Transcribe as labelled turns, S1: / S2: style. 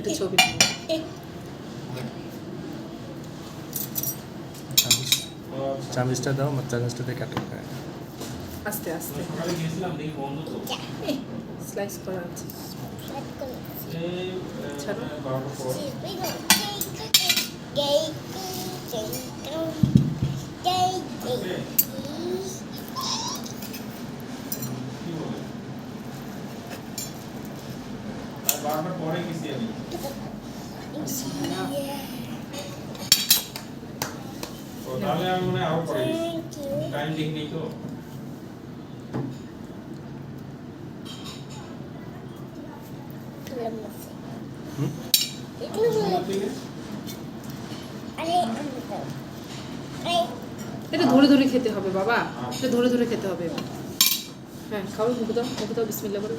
S1: একটু ছবি
S2: চামিচটা দাও, চামিচটা দিয়ে কাটো।
S1: আস্তে আস্তে স্লাইস করা আছে। ছাড়ো।
S3: বারবার পরে গেছি আমি। ও তাহলে আমি মনে হয় আরো পরে গেছি। টাইম ঠিক নেই তো।
S1: এটা ধরে ধরে খেতে হবে বাবা, এটা ধরে ধরে খেতে হবে। হ্যাঁ খাও, মুখে দাও বিসমিল্লাহ করে।